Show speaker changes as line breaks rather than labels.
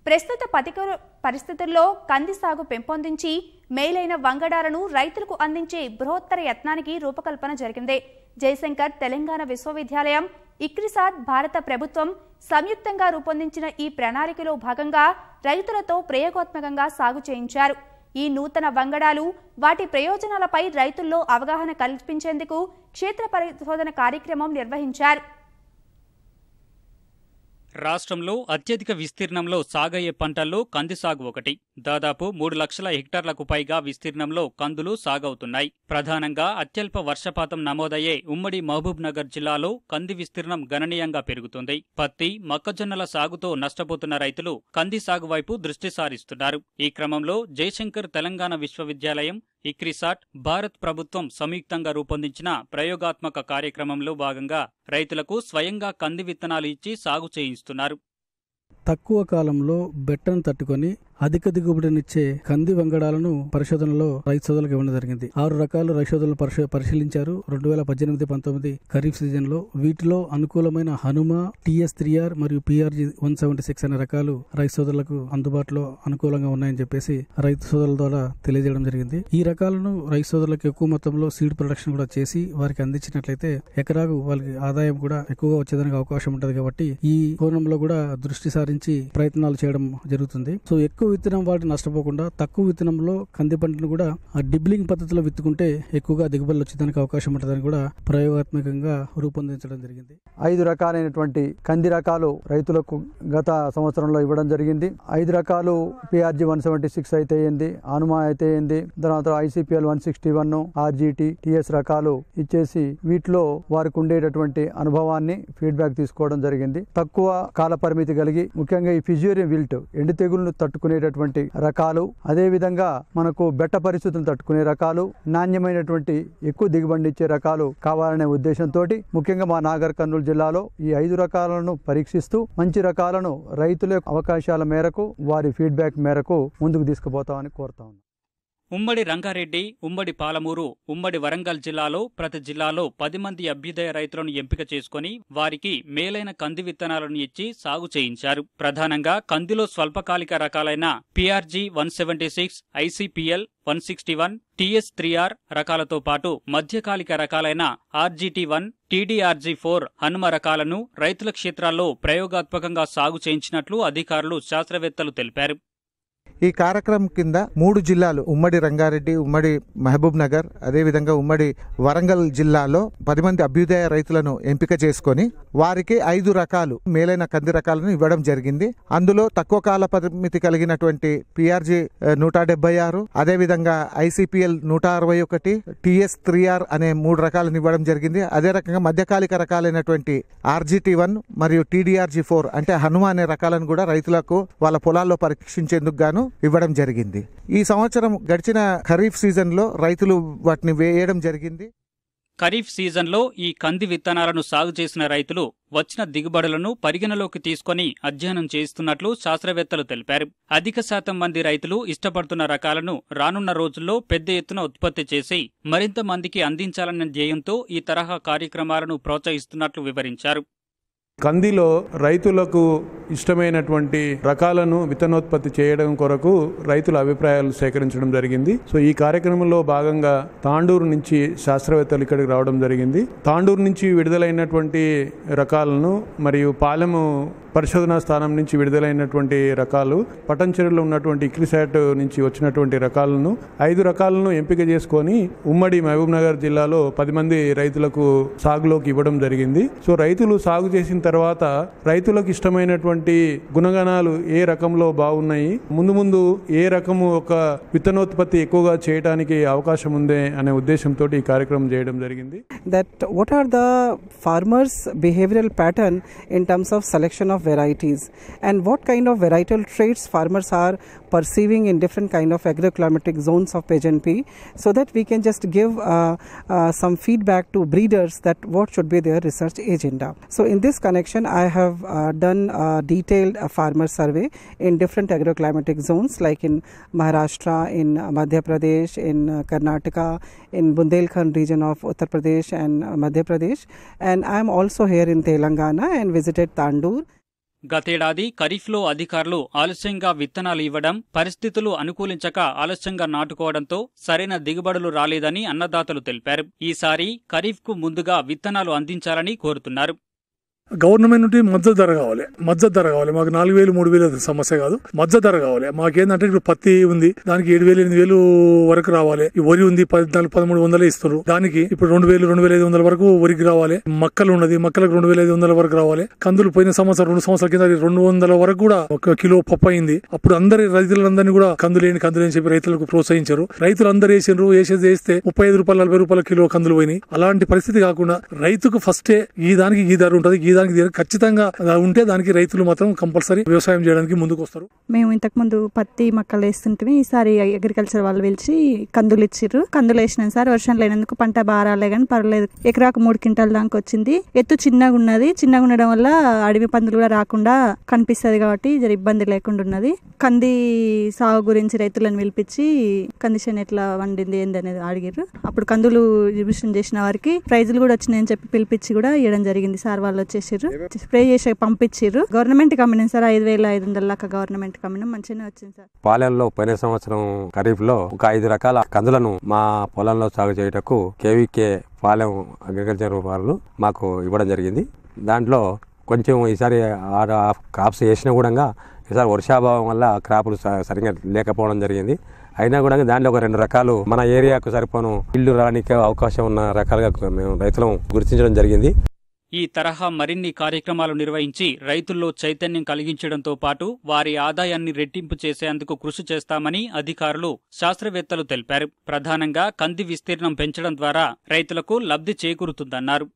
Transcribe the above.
ప్రస్తుత పరిస్థితుల్లో కంది సాగు పెంపొందించి మేలైన వంగడాలను రైతులకు అందించే బృహత్తర యత్నానికి రూపకల్పన జరిగింది. జయశంకర్ తెలంగాణ విశ్వవిద్యాలయం, ఇక్రిసాట్ భారత ప్రభుత్వం సంయుక్తంగా రూపొందించిన ఈ ప్రణాళికలో భాగంగా రైతులతో ప్రయోగాత్మకంగా సాగు చేయించారు. ఈ నూతన వంగడాలు, వాటి ప్రయోజనాలపై రైతుల్లో అవగాహన కల్పించేందుకు క్షేత్ర పరిశోధన కార్యక్రమం నిర్వహించారు.
రాష్ట్రంలో అత్యధిక విస్తీర్ణంలో సాగయ్యే పంటల్లో కంది సాగు ఒకటి. దాదాపు 3 లక్షల హెక్టార్లకు పైగా విస్తీర్ణంలో కందులు సాగవుతున్నాయి. ప్రధానంగా అత్యల్ప వర్షపాతం నమోదయ్యే ఉమ్మడి మహబూబ్ నగర్ జిల్లాలో కంది విస్తీర్ణం గణనీయంగా పెరుగుతుంది. పత్తి, మొక్కజొన్నల సాగుతో నష్టపోతున్న రైతులు కంది సాగు వైపు దృష్టి సారిస్తున్నారు. ఈ క్రమంలో జయశంకర్ తెలంగాణ విశ్వవిద్యాలయం, ఇక్రిసాట్ భారత్ ప్రభుత్వం సంయుక్తంగా రూపొందించిన ప్రయోగాత్మక కార్యక్రమంలో భాగంగా రైతులకు స్వయంగా కంది విత్తనాలు ఇచ్చి సాగు చేయిస్తున్నారు.
తక్కువ కాలంలో బెట్టను తట్టుకొని అధిక దిగుబడినిచ్చే కంది వంగడాలను పరిశోధనలో రైతు సోదరులకు ఇవ్వడం జరిగింది. 6 రకాలు రైతు సోదరులు పరిశీలించారు 2018-19 ఖరీఫ్ సీజన్ లో. వీటిలో అనుకూలమైన హనుమ, TS3R మరియు PRG 176 అనే రకాలు రైతు సోదరులకు అందుబాటులో అనుకూలంగా ఉన్నాయని చెప్పేసి రైతు సోదరుల ద్వారా తెలియజేయడం జరిగింది. ఈ రకాలను రైతు సోదరులకు ఎక్కువ మొత్తంలో సీడ్ ప్రొడక్షన్ కూడా చేసి వారికి అందించినట్లయితే ఎకరాకు వాళ్ళకి ఆదాయం కూడా ఎక్కువగా వచ్చేదానికి అవకాశం ఉంటుంది. కాబట్టి ఈ కోణంలో కూడా దృష్టి సారించి ప్రయత్నాలు చేయడం జరుగుతుంది. సో ఎక్కువ విత్తనం వాటి నష్టపోకుండా తక్కువ విత్తనంలో కంది పంటను కూడా డిబ్లింగ్ పద్ధతిలో విత్తుకుంటే ఎక్కువగా దిగుబడులు వచ్చేదానికి అవకాశం ఉంటుందని కూడా ప్రయోగాత్మకంగా రూపొందించడం జరిగింది.
5 రకాలైనటువంటి కంది రకాలు రైతులకు గత సంవత్సరంలో ఇవ్వడం జరిగింది. 5 రకాలు PRG 176 అయితే ఏంది, హనుమా అయితే ఏంది, తర్వాత ICPL 161, RGT, TS రకాలు ఇచ్చేసి వీటిలో వారికి ఉండేటటువంటి అనుభవాన్ని ఫీడ్బ్యాక్ తీసుకోవడం జరిగింది. తక్కువ కాల పరిమితి కలిగి ముఖ్యంగా ఈ ఫిజియోరియం విల్ట్ ఎండు తెగుళ్లను తట్టుకునేటటువంటి రకాలు, అదే విధంగా మనకు బెట్ట పరిస్థితులను తట్టుకునే రకాలు, నాణ్యమైనటువంటి ఎక్కువ దిగుబడి ఇచ్చే రకాలు కావాలనే ఉద్దేశంతో ముఖ్యంగా మా నాగర్ కర్నూలు జిల్లాలో ఈ 5 రకాలను పరీక్షిస్తూ మంచి రకాలను రైతుల అవకాశాల మేరకు వారి ఫీడ్బ్యాక్ మేరకు ముందుకు తీసుకుపోతామని కోరుతా ఉన్నాం.
ఉమ్మడి రంగారెడ్డి, ఉమ్మడి పాలమూరు, ఉమ్మడి వరంగల్ జిల్లాలో ప్రతి జిల్లాలో 10 మంది అభ్యుదయ రైతులను ఎంపిక చేసుకుని వారికి మేలైన కంది విత్తనాలను ఇచ్చి సాగు చేయించారు. ప్రధానంగా కందిలో స్వల్పకాలిక రకాలైన PRG 176, ICPL 161, TS3R రకాలతో పాటు మధ్యకాలిక రకాలైన RGT1, TDRG4 హనుమ రకాలను రైతుల క్షేత్రాల్లో ప్రయోగాత్మకంగా సాగు చేయించినట్లు అధికారులు, శాస్త్రవేత్తలు తెలిపారు.
ఈ కార్యక్రమం కింద 3 జిల్లాలు ఉమ్మడి రంగారెడ్డి, ఉమ్మడి మహబూబ్ నగర్, అదేవిధంగా ఉమ్మడి వరంగల్ జిల్లాలో 10 మంది అభ్యుదయ రైతులను ఎంపిక చేసుకుని వారికి 5 రకాలు మేలైన కంది రకాలను ఇవ్వడం జరిగింది. అందులో తక్కువ కాల పరిమితి కలిగినటువంటి PRG 176, అదేవిధంగా ICPL 161, TS3R అనే 3 రకాలను ఇవ్వడం జరిగింది. అదే రకంగా మధ్యకాలిక రకాలైనటువంటి RGT1 మరియు TDRG4 అంటే హనుమ అనే రకాలను కూడా రైతులకు వాళ్ళ పొలాల్లో పరీక్షించేందుకు గాను ఇవ్వడం జరిగింది. ఈ సంవత్సరం గడిచిన ఖరీఫ్ సీజన్ లో రైతులు వాటిని వేయడం జరిగింది.
ఖరీఫ్ సీజన్లో ఈ కంది విత్తనాలను సాగు చేసిన రైతులు వచ్చిన దిగుబడులను పరిగణలోకి తీసుకుని అధ్యయనం చేస్తున్నట్లు శాస్త్రవేత్తలు తెలిపారు. అధిక శాతం మంది రైతులు ఇష్టపడుతున్న రకాలను రానున్న రోజుల్లో పెద్ద ఎత్తున ఉత్పత్తి చేసి మరింత మందికి అందించాలన్న ధ్యేయంతో ఈ తరహా కార్యక్రమాలను ప్రోత్సహిస్తున్నట్లు వివరించారు.
కందిలో రైతులకు ఇష్టమైనటువంటి రకాలను విత్తనోత్పత్తి చేయడం కొరకు రైతుల అభిప్రాయాలు సేకరించడం జరిగింది. సో ఈ కార్యక్రమంలో భాగంగా తాండూరు నుంచి శాస్త్రవేత్తలు ఇక్కడికి రావడం జరిగింది. తాండూరు నుంచి విడుదలైనటువంటి రకాలను మరియు పాలెము పరిశోధనా స్థానం నుంచి విడుదలైనటువంటి రకాలు, పటంచెరులో ఉన్నటువంటి ఇక్రిసాట్ నుంచి వచ్చినటువంటి రకాలను 5 రకాలను ఎంపిక చేసుకొని ఉమ్మడి మహబూబ్ నగర్ జిల్లాలో 10 మంది రైతులకు సాగులోకి ఇవ్వడం జరిగింది. సో రైతులు సాగు చేసిన తర్వాత రైతులకు ఇష్టమైనటువంటి గుణగణాలు ఏ రకంలో బాగున్నాయి, ముందు ఏ రకము ఒక విత్తనోత్పత్తి ఎక్కువగా చేయడానికి అవకాశం ఉంది అనే ఉద్దేశంతో ఈ కార్యక్రమం చేయడం జరిగింది.
That what are the farmers' behavioral pattern in terms of selection of varieties and what kind of varietal traits farmers are perceiving in different kind of agroclimatic zones of PGNP, so that we can just give some feedback to breeders that what should be their research agenda. So in this connection I have done a detailed farmer survey in different agroclimatic zones like in Maharashtra, in Madhya Pradesh, in Karnataka, in Bundelkhand region of Uttar Pradesh and Madhya Pradesh, and I am also here in Telangana and visited Tandur.
గతేడాది ఖరీఫ్లో అధికారులు ఆలస్యంగా విత్తనాలు ఇవ్వడం, పరిస్థితులు అనుకూలించక ఆలస్యంగా నాటుకోవడంతో సరైన దిగుబడులు రాలేదని అన్నదాతలు తెలిపారు. ఈసారి ఖరీఫ్కు ముందుగా విత్తనాలు అందించాలని కోరుతున్నారు.
గవర్నమెంట్ నుండి మద్దతు ధర కావాలి. మాకు 4,000 3,000 సమస్య కాదు, మద్దతు ధర కావాలి. మాకేందంటే ఇప్పుడు పత్తి ఉంది, దానికి 7,000 8,000 వరకు రావాలి. ఈ వరి ఉంది 14,000-13,500 ఇస్తారు, దానికి ఇప్పుడు 2,000 2,500 వరకు వరికి రావాలి. మక్కలు ఉన్నది, మక్కలకు 2,500 వరకు రావాలి. కందులు పోయిన సంవత్సరం 2 సంవత్సరాల కింద 200 వరకు కూడా ఒక కిలో పప్పు అయింది. అప్పుడు అందరి రైతులందరినీ కూడా కందులేని చెప్పి రైతులకు ప్రోత్సహించారు. రైతులు అందరూ వేస్తే 35 రూపాయలు 40 రూపాయల కిలో కందులు పోయినాయి. అలాంటి పరిస్థితి కాకుండా రైతుకు ఫస్టే ఈ దానికి ఈ ధర ఉంటుంది, దానికి ఖచ్చితంగా ఉంటే దానికి రైతులు మాత్రం కంపల్సరీ వ్యవసాయం చేయడానికి ముందుకు వస్తారు.
మేము ఇంతకు ముందు పత్తి మక్కలు వేస్తుంటే ఈసారి అగ్రికల్చర్ వాళ్ళు పిలిచి కందులు ఇచ్చిర్రు. కందులు వేసినాం సార్. వర్షం లేనందుకు పంట బాగా రాలే కానీ పర్లేదు. ఎకరాకు 3 క్వింటాల దాకా వచ్చింది. ఎత్తు చిన్నగా ఉన్నది. చిన్నగా ఉండడం వల్ల అడవి పందులు కూడా రాకుండా కనిపిస్తుంది కాబట్టి జర ఇబ్బంది లేకుండా ఉన్నది. కంది సాగు గురించి రైతులను పిలిపించి కండిషన్ ఎట్లా వండింది ఏందనేది అడిగిర్రు. అప్పుడు కందులు ఎగ్జిబిషన్ చేసిన వారికి ప్రైజులు కూడా వచ్చినాయని చెప్పి పిలిపించి కూడా ఇవ్వడం జరిగింది సార్. వాళ్ళు వచ్చేసి స్ప్రే చేసి పంపించారు. Government కమ్మినాం sir. 5,500 దాకా గవర్నమెంట్ కమ్మినాం. మంచిగానే వచ్చింది సార్.
పాలెంలో పోయిన సంవత్సరం ఖరీఫ్ లో ఒక 5 రకాల కందులను మా పొలంలో సాగు చేయటకు కేవీకే పాలెం అగ్రికల్చర్ వాళ్ళు మాకు ఇవ్వడం జరిగింది. దాంట్లో కొంచెం ఈసారి క్రాప్స్ వేసినా కూడా ఈసారి వర్షాభావం వల్ల క్రాపులు సరిగ్గా లేకపోవడం జరిగింది. అయినా కూడా దాంట్లో ఒక 2 రకాలు మన ఏరియాకు సరిపోను ఇల్లు రానికి అవకాశం ఉన్న రకాలుగా మేము రైతులను గుర్తించడం జరిగింది.
ఈ తరహా మరిన్ని కార్యక్రమాలు నిర్వహించి రైతుల్లో చైతన్యం కలిగించడంతో పాటు వారి ఆదాయాన్ని రెట్టింపు చేసేందుకు కృషి చేస్తామని అధికారులు, శాస్త్రవేత్తలు తెలిపారు. ప్రధానంగా కంది విస్తీర్ణం పెంచడం ద్వారా రైతులకు లబ్ధి చేకూరుతుందన్నారు.